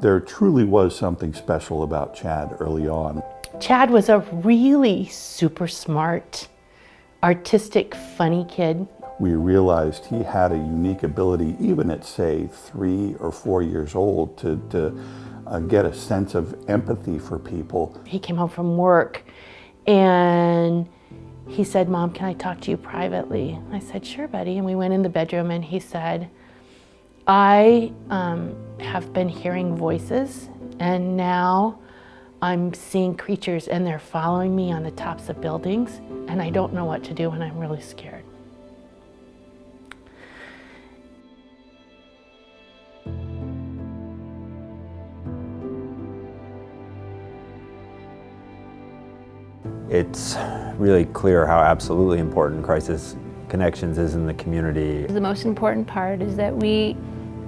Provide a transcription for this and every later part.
There truly was something special about Chad early on. Chad was a really super smart, artistic, funny kid. We realized he had a unique ability, even at, say, 3 or 4 years old, to get a sense of empathy for people. He came home from work and he said, "Mom, can I talk to you privately?" I said, "Sure, buddy." And we went in the bedroom and he said, "I have been hearing voices and now I'm seeing creatures and they're following me on the tops of buildings and I don't know what to do and I'm really scared." It's really clear how absolutely important Crisis Connections is in the community. The most important part is that we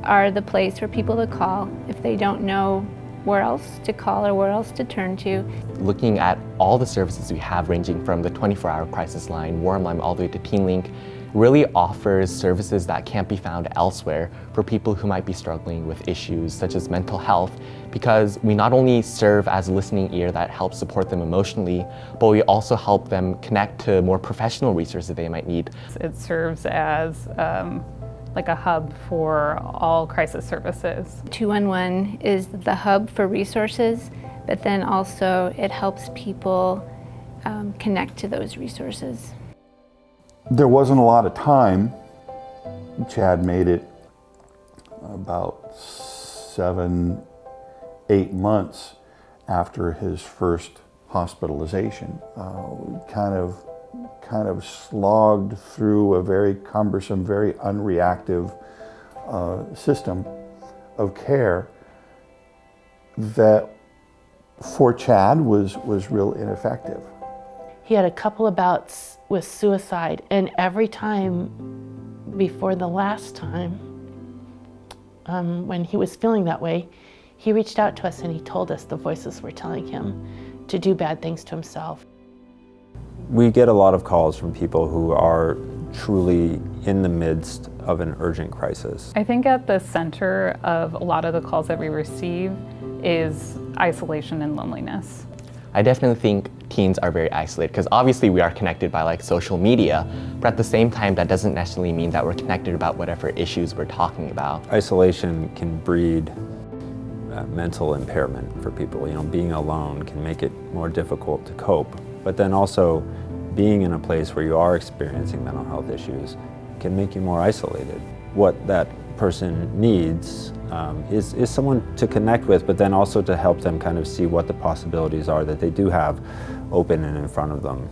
are the place for people to call if they don't know where else to call or where else to turn to. Looking at all the services we have, ranging from the 24-hour crisis line, Warm Line, all the way to Teen Link, really offers services that can't be found elsewhere for people who might be struggling with issues such as mental health, because we not only serve as a listening ear that helps support them emotionally, but we also help them connect to more professional resources they might need. It serves as like a hub for all crisis services. 211 is the hub for resources, but then also it helps people connect to those resources. There wasn't a lot of time. Chad made it about 7, 8 months after his first hospitalization. We kind of slogged through a very cumbersome, very unreactive system of care that for Chad was real ineffective. He had a couple of bouts with suicide, and every time before the last time, when he was feeling that way, he reached out to us and he told us the voices were telling him to do bad things to himself. We get a lot of calls from people who are truly in the midst of an urgent crisis. I think at the center of a lot of the calls that we receive is isolation and loneliness. I definitely think teens are very isolated because obviously we are connected by like social media, but at the same time that doesn't necessarily mean that we're connected about whatever issues we're talking about. Isolation can breed mental impairment for people. You know, being alone can make it more difficult to cope, but then also being in a place where you are experiencing mental health issues can make you more isolated. What that person needs is someone to connect with, but then also to help them kind of see what the possibilities are that they do have open and in front of them.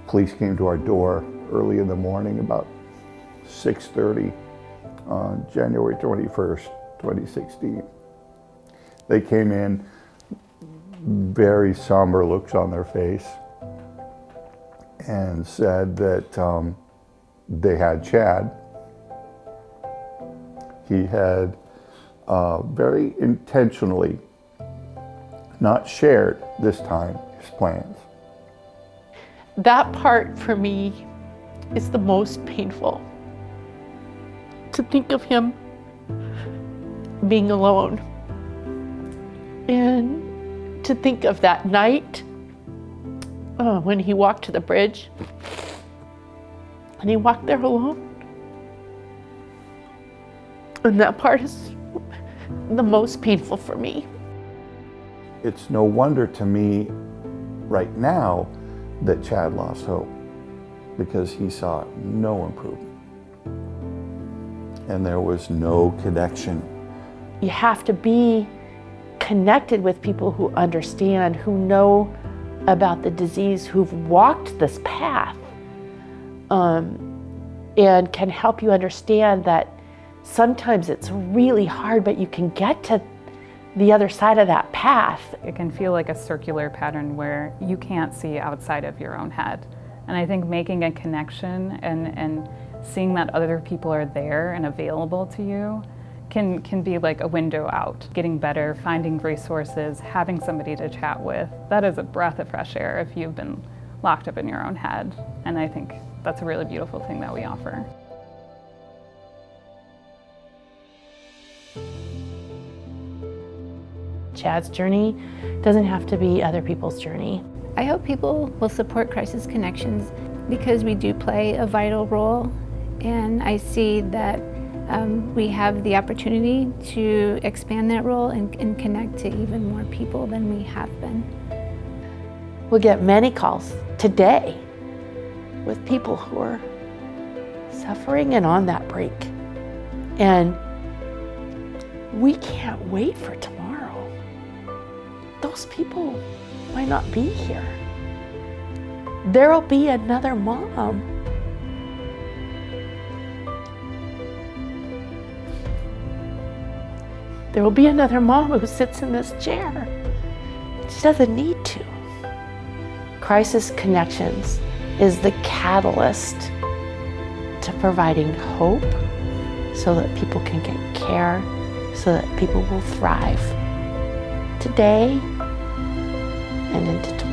Police came to our door early in the morning, about 6:30 on January 21st, 2016. They came in, very somber looks on their face, and said that they had Chad. He had very intentionally not shared this time his plans. That part for me is the most painful. To think of him being alone and to think of that night when he walked to the bridge and he walked there alone. And that part is the most painful for me. It's no wonder to me right now that Chad lost hope, because he saw no improvement and there was no connection. You have to be connected with people who understand, who know about the disease, who've walked this path, and can help you understand that sometimes it's really hard, but you can get to the other side of that path. It can feel like a circular pattern where you can't see outside of your own head. And I think making a connection and seeing that other people are there and available to you can be like a window out. Getting better, finding resources, having somebody to chat with, that is a breath of fresh air if you've been locked up in your own head. And I think that's a really beautiful thing that we offer. Chad's journey doesn't have to be other people's journey. I hope people will support Crisis Connections because we do play a vital role, and I see that we have the opportunity to expand that role and connect to even more people than we have been. We'll get many calls today with people who are suffering and on that brink. And we can't wait for tomorrow. Those people might not be here. There'll be another mom. There will be another mom who sits in this chair. She doesn't need to. Crisis Connections is the catalyst to providing hope so that people can get care, so that people will thrive today and into tomorrow.